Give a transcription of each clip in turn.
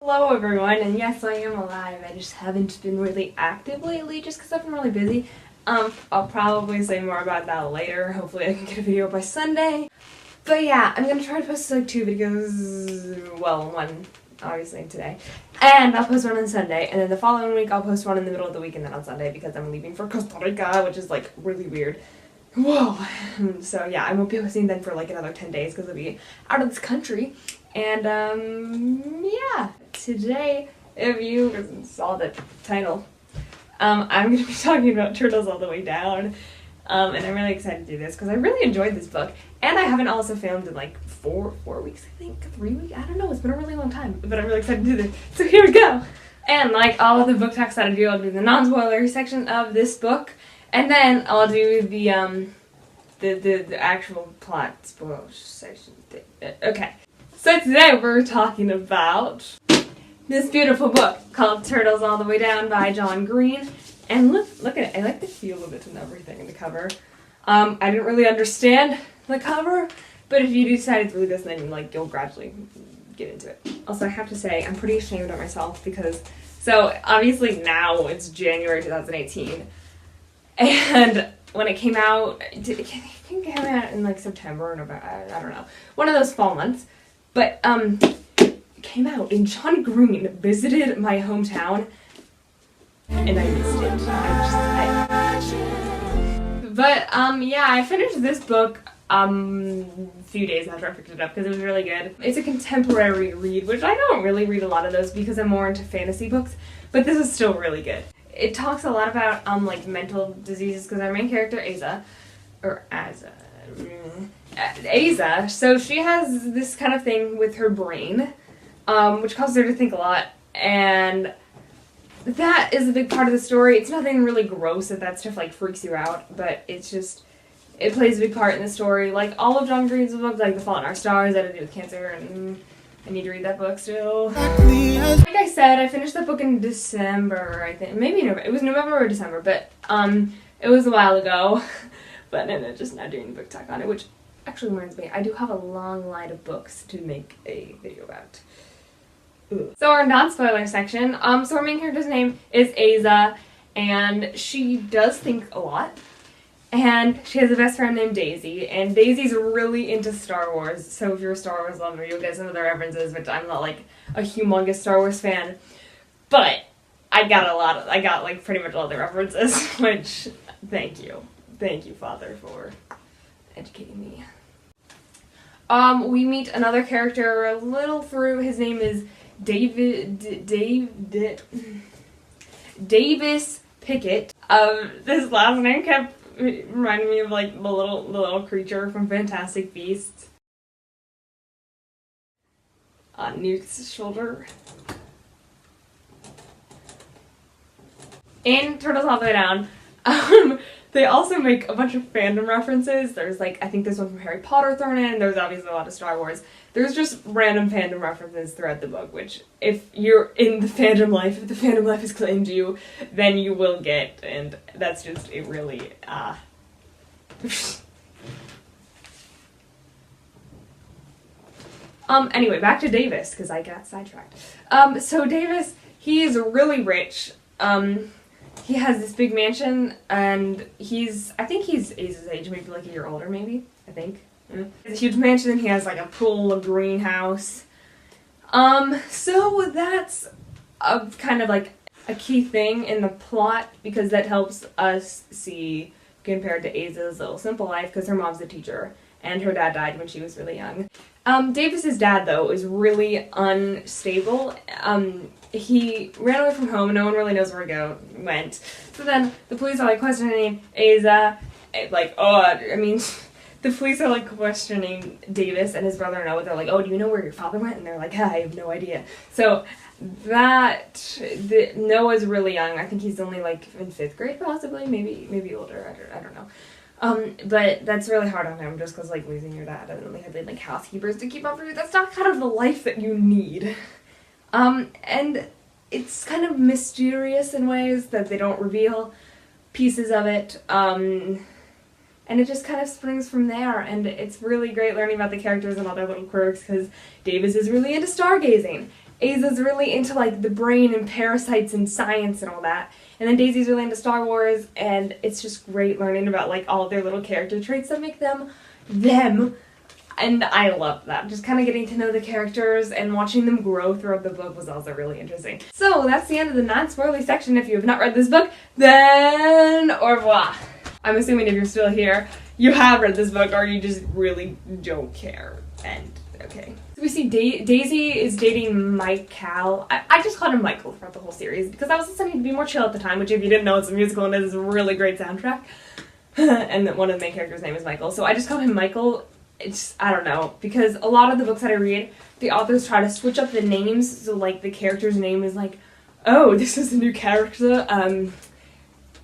Hello everyone, and yes, I am alive. I just haven't been really active lately just because I've been really busy. I'll probably say more about that later. Hopefully I can get a video by Sunday. But yeah, I'm gonna try to post like 2 videos, well, one obviously today. And I'll post one on Sunday, and then the following week I'll post one in the middle of the week and then on Sunday because I'm leaving for Costa Rica, which is like really weird. Whoa! So yeah, I won't be posting then for like another 10 days because I'll be out of this country. And yeah, today, if you saw the title, I'm going to be talking about Turtles All the Way Down. And I'm really excited to do this because I really enjoyed this book. And I haven't also filmed in like 4 weeks, I think, 3 weeks, I don't know, it's been a really long time. But I'm really excited to do this. So here we go! And like all of the book talks that I do, I'll do the non-spoilery section of this book. And then I'll do the actual plot spoil section thing. Okay. So today we're talking about this beautiful book called Turtles All the Way Down by John Green. And look at it. I like the feel of it and everything in the cover. I didn't really understand the cover, but if you decide to read this, then you'll gradually get into it. Also, I have to say, I'm pretty ashamed of myself because, so obviously now it's January 2018, and when it came out, I think it came out in like September or November, I don't know, one of those fall months. But, it came out, and John Green visited my hometown, and I missed it. Yeah, I finished this book, a few days after I picked it up, because it was really good. It's a contemporary read, which I don't really read a lot of those because I'm more into fantasy books, but this is still really good. It talks a lot about, like, mental diseases, because our main character, Asa, so she has this kind of thing with her brain, which causes her to think a lot, and that is a big part of the story. It's nothing really gross if that stuff, like, freaks you out, but it's just, it plays a big part in the story. Like, all of John Green's books, like The Fault in Our Stars, that had to do with cancer, and I need to read that book still. Like I said, I finished that book in December, I think. Maybe November. It was November or December, but, it was a while ago. But I'm just now doing the book talk on it, which actually reminds me, I do have a long line of books to make a video about. Ooh. So our non-spoiler section, so our main character's name is Asa, and she does think a lot, and she has a best friend named Daisy, and Daisy's really into Star Wars, so if you're a Star Wars lover, you'll get some of the references, which I'm not like a humongous Star Wars fan, but I got like pretty much all the references, which, thank you. Thank you, Father, for educating me. We meet another character a little through. His name is Davis Pickett. This last name kept reminding me of like the little creature from Fantastic Beasts. On Newt's shoulder. In Turtles All the Way Down, they also make a bunch of fandom references. There's like, I think there's one from Harry Potter thrown in, there's obviously a lot of Star Wars. There's just random fandom references throughout the book, which if you're in the fandom life, if the fandom life has claimed you, then you will get, and that's just a really, Anyway, back to Davis, because I got sidetracked. So Davis, he is really rich, he has this big mansion, and I think he's Asa's age, maybe like a year older, maybe, I think. It's a huge mansion, he has like a pool, a greenhouse. So that's a kind of like a key thing in the plot, because that helps us see, compared to Asa's little simple life, because her mom's a teacher, and her dad died when she was really young. Davis's dad, though, is really unstable. He ran away from home, no one really knows where he went. So then the police are like questioning Asa, like, the police are like questioning Davis and his brother-in-law. They're like, oh, do you know where your father went? And they're like, I have no idea. So Noah's really young. I think he's only like in 5th grade possibly, maybe older, I don't know. But that's really hard on him just because like losing your dad and then having like housekeepers to keep up for you, that's not kind of the life that you need. And it's kind of mysterious in ways that they don't reveal pieces of it, and it just kind of springs from there, and it's really great learning about the characters and all their little quirks, because Davis is really into stargazing, Aza's really into like the brain and parasites and science and all that. And then Daisy's really into Star Wars, and it's just great learning about like all of their little character traits that make them them. And I love that. Just kind of getting to know the characters and watching them grow throughout the book was also really interesting. So that's the end of the non-spoilery section. If you have not read this book, then au revoir. I'm assuming if you're still here, you have read this book or you just really don't care. And okay. So we see Daisy is dating Michael. I just called him Michael throughout the whole series because I was listening to Be More Chill at the time, which if you didn't know, it's a musical and it is a really great soundtrack. And one of the main characters' name is Michael. So I just called him Michael. It's, I don't know, because a lot of the books that I read, the authors try to switch up the names, so like the character's name is like, oh, this is a new character,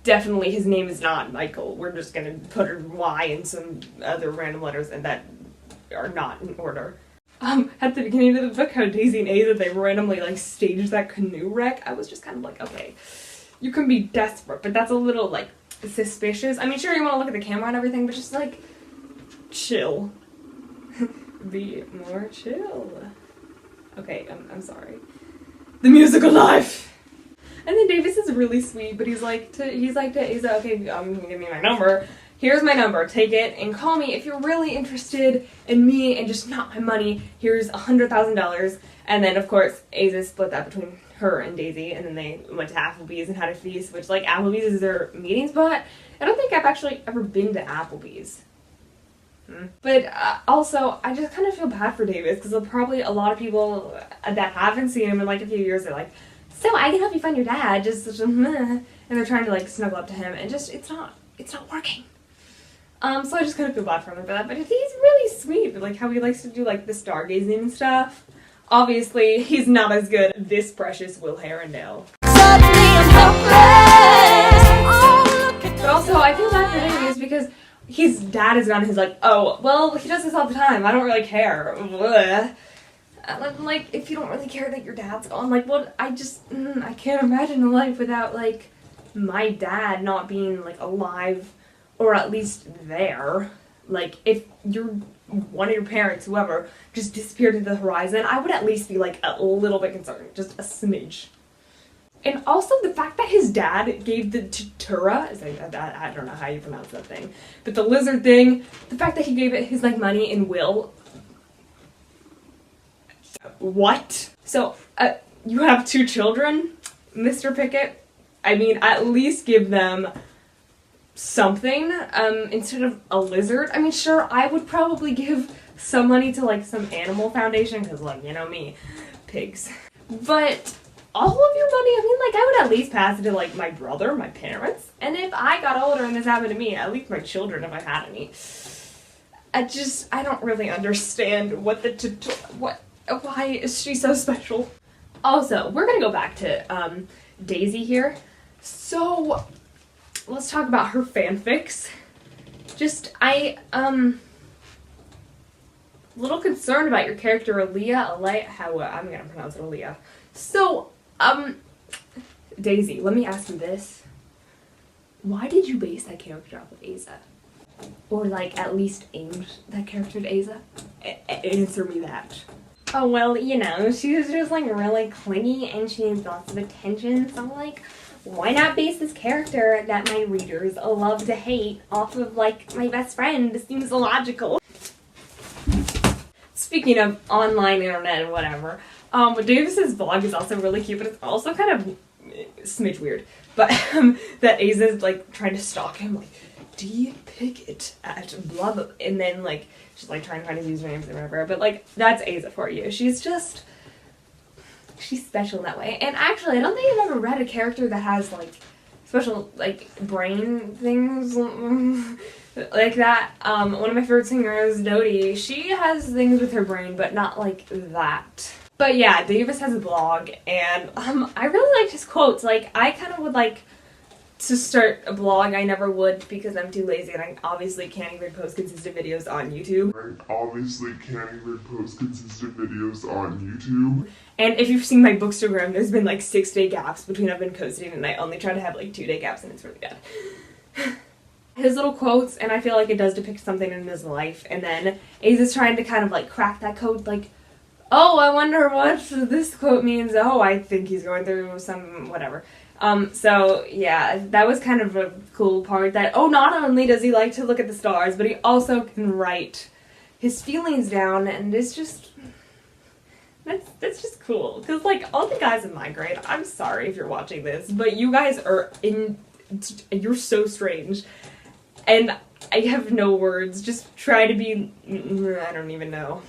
definitely his name is not Michael, we're just gonna put a Y and some other random letters and that are not in order. At the beginning of the book, how Daisy and Aza, they randomly like staged that canoe wreck, I was just kind of like, okay, you can be desperate, but that's a little like suspicious. I mean, sure, you want to look at the camera and everything, but just like, chill. Be more chill. Okay, I'm sorry. The musical life! And then Davis is really sweet, but he's like to Aza, okay, give me my number. Here's my number, take it and call me if you're really interested in me and just not my money. Here's $100,000. And then, of course, Aza split that between her and Daisy, and then they went to Applebee's and had a feast, which, like, Applebee's is their meeting spot. I don't think I've actually ever been to Applebee's. But also, I just kind of feel bad for Davis, because probably a lot of people that haven't seen him in, like, a few years are like, so I can help you find your dad, just such a meh, and they're trying to, like, snuggle up to him, and just, it's not working. So I just kind of feel bad for him for that, but he's really sweet, like, how he likes to do, like, the stargazing and stuff. Obviously, he's not as good as this precious Will Herondale. But also, I feel bad for Davis because his dad is gone and he's like, oh, well, he does this all the time, I don't really care. Like, if you don't really care that your dad's gone, like, what, I can't imagine a life without, like, my dad not being, like, alive, or at least there. Like, if one of your parents, whoever, just disappeared into the horizon, I would at least be, like, a little bit concerned, just a smidge. And also the fact that his dad gave the Tatura, I don't know how you pronounce that thing, but the lizard thing, the fact that he gave it his, like, money and will. What? So, you have 2 children, Mr. Pickett? I mean, at least give them something, instead of a lizard. I mean, sure, I would probably give some money to, like, some animal foundation, because, like, you know me, pigs. But all of your money, I mean, like, I would at least pass it to, like, my brother, my parents, and if I got older and this happened to me, at least my children if I had any. I don't really understand what why is she so special? Also, we're gonna go back to, Daisy here. So, let's talk about her fanfics. A little concerned about your character, Aaliyah, how, I'm gonna pronounce it Aaliyah. So, Daisy, let me ask you this. Why did you base that character off of Aza? Or, like, at least aimed that character to Aza? Answer me that. Oh, well, you know, she was just, like, really clingy and she needs lots of attention, so, like, why not base this character that my readers love to hate off of, like, my best friend? This seems illogical. Speaking of online internet and whatever, Davis's vlog is also really cute, but it's also kind of smidge weird. But, that Aza's, like, trying to stalk him, like, D. Pickett at blah blah, and then, like, she's, like, trying to find his usernames or whatever, but, like, that's Aza for you. She's special in that way. And actually, I don't think I've ever read a character that has, like, special, like, brain things like that. One of my favorite singers, Dodie, she has things with her brain, but not like that. But yeah, Davis has a blog, and I really liked his quotes. Like, I kind of would like to start a blog. I never would because I'm too lazy and I obviously can't even post consistent videos on YouTube. And if you've seen my Bookstagram, there's been like 6-day gaps between I've been posting, and I only try to have like 2-day gaps, and it's really bad. His little quotes, and I feel like it does depict something in his life, and then Aza's trying to kind of like crack that code, like, oh, I wonder what this quote means. Oh, I think he's going through some whatever. So yeah, that was kind of a cool part that, oh, not only does he like to look at the stars, but he also can write his feelings down, and it's just, that's just cool. Because, like, all the guys in my grade, I'm sorry if you're watching this, but you guys you're so strange. And I have no words. Just try to be, I don't even know.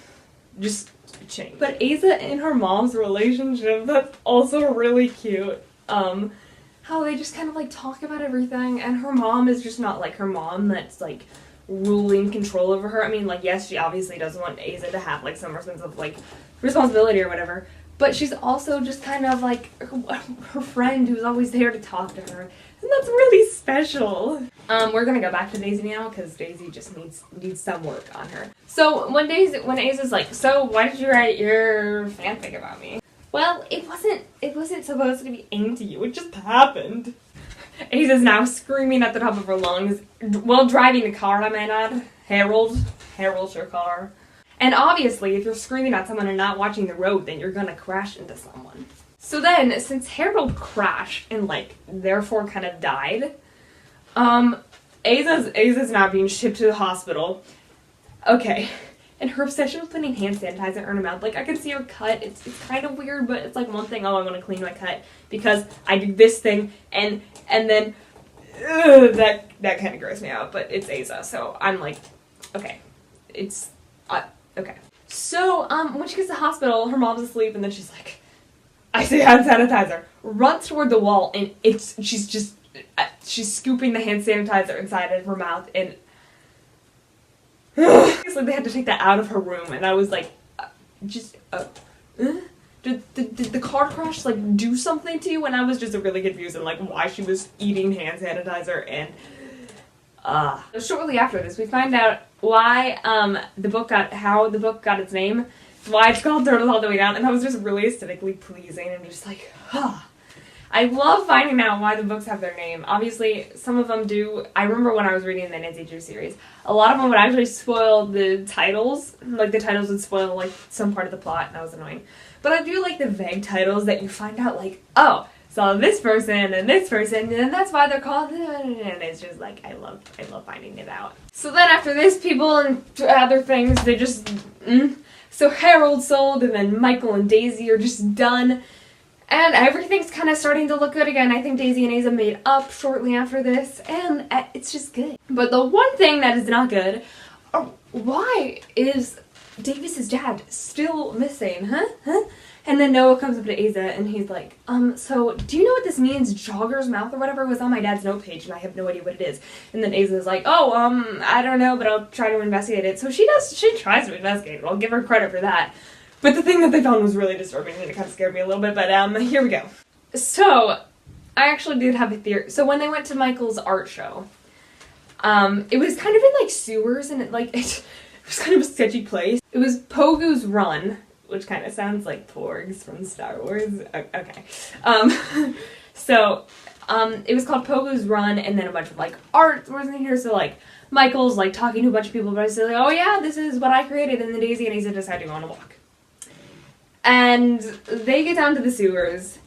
Just change. But Asa and her mom's relationship, that's also really cute. How they just kind of, like, talk about everything, and her mom is just not like her mom that's, like, ruling control over her. I mean, like, yes, she obviously doesn't want Asa to have, like, some sense of, like, responsibility or whatever, but she's also just kind of, like, her friend who's always there to talk to her, and that's really special. We're gonna go back to Daisy now, because Daisy just needs some work on her. So, when Asa's like, so, why did you write your fanfic about me? Well, it wasn't supposed to be aimed at you, it just happened. Asa's now screaming at the top of her lungs while driving a car, I may add. Harold's your car. And obviously, if you're screaming at someone and not watching the road, then you're gonna crash into someone. So then, since Harold crashed and, like, therefore kind of died, Asa's now being shipped to the hospital. Okay. And her obsession with putting hand sanitizer in her mouth, like, I can see her cut, it's kind of weird, but it's like one thing, oh, I want to clean my cut, because I do this thing, and then, that kind of grossed me out, but it's Asa, so I'm like, okay, okay. So, when she gets to the hospital, her mom's asleep, and then she's like, I say hand sanitizer, runs toward the wall, and she's scooping the hand sanitizer inside of her mouth, and so they had to take that out of her room, and I was like, did the car crash, like, do something to you? And I was just really confused on, like, why she was eating hand sanitizer, and, So shortly after this, we find out why, how the book got its name, why it's called Turtles All the Way Down, and that was just really aesthetically pleasing, and just like, I love finding out why the books have their name. Obviously, some of them do. I remember when I was reading the Nancy Drew series, a lot of them would actually spoil the titles. Like, the titles would spoil, like, some part of the plot, and that was annoying. But I do like the vague titles that you find out, like, oh, so this person, and that's why they're called, and it's just, like, I love finding it out. So then after this, people and other things, they just, So Harold sold, and then Michael and Daisy are just done. And everything's kind of starting to look good again. I think Daisy and Asa made up shortly after this, and it's just good. But the one thing that is not good, why is Davis's dad still missing, huh? And then Noah comes up to Asa, and he's like, so do you know what this means? Jogger's mouth or whatever? It was on my dad's note page, and I have no idea what it is. And then Asa's like, oh, I don't know, but I'll try to investigate it. So she tries to investigate it. I'll give her credit for that. But the thing that they found was really disturbing, and it kind of scared me a little bit, but here we go. So, I actually did have a theory. So when they went to Michael's art show, it was kind of in, like, sewers, and it was kind of a sketchy place. It was Pogu's Run, which kind of sounds like Porgs from Star Wars. Okay. It was called Pogu's Run, and then a bunch of, like, art was in here, so, like, Michael's, like, talking to a bunch of people, but I was like, oh yeah, this is what I created, and then Daisy and Asa decide to go on a walk. And they get down to the sewers,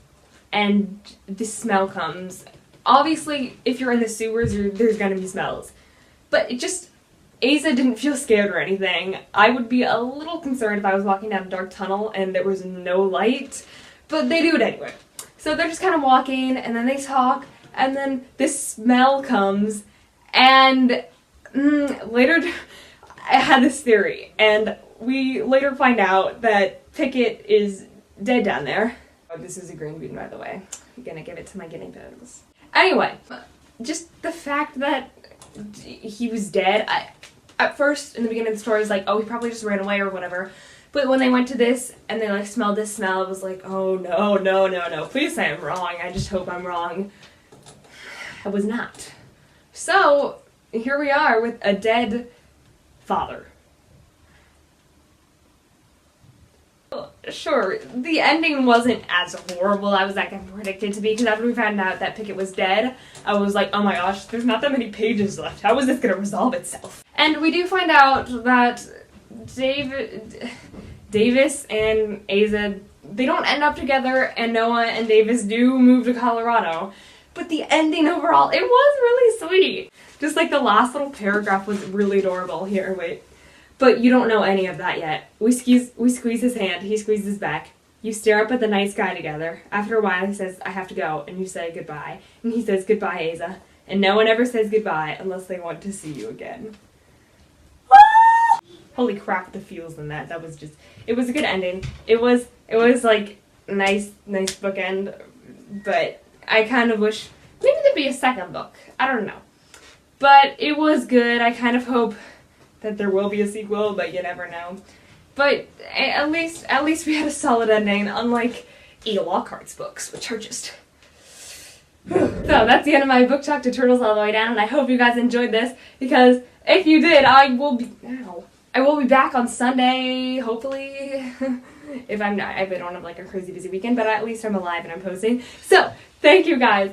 and the smell comes. Obviously, if you're in the sewers, there's gonna be smells. But Asa didn't feel scared or anything. I would be a little concerned if I was walking down a dark tunnel and there was no light, but they do it anyway. So they're just kind of walking, and then they talk, and then this smell comes, and later, I had this theory, and we later find out that Pickett is dead down there. Oh, this is a green bean, by the way. I'm gonna give it to my guinea pigs. Anyway, just the fact that he was dead, at first, in the beginning of the story, I was like, oh, he probably just ran away or whatever. But when they went to this, and they, like, smelled this smell, it was like, oh, no, please say I'm wrong. I just hope I'm wrong. I was not. So, here we are with a dead father. Sure, the ending wasn't as horrible as I can predict it to be, because after we found out that Pickett was dead, I was like, oh my gosh, there's not that many pages left. How is this going to resolve itself? And we do find out that Davis and Aza, they don't end up together, and Noah and Davis do move to Colorado. But the ending overall, it was really sweet. Just like the last little paragraph was really adorable. Here, wait. But you don't know any of that yet. We squeeze his hand, he squeezes back. You stare up at the night sky together. After a while, he says, I have to go, and you say goodbye. And he says, goodbye, Aza. And no one ever says goodbye unless they want to see you again. Ah! Holy crap, the feels in that. That was just, it was a good ending. It was like, nice bookend, but I kind of wish, maybe there'd be a second book. I don't know. But it was good. I kind of hope that there will be a sequel, but you never know. But at least we had a solid ending, unlike Ada Lockhart's books, which are just... So that's the end of my book talk to Turtles All the Way Down, and I hope you guys enjoyed this, because if you did, I will be back on Sunday, hopefully. If I don't have like a crazy busy weekend, but at least I'm alive and I'm posting. So, thank you guys.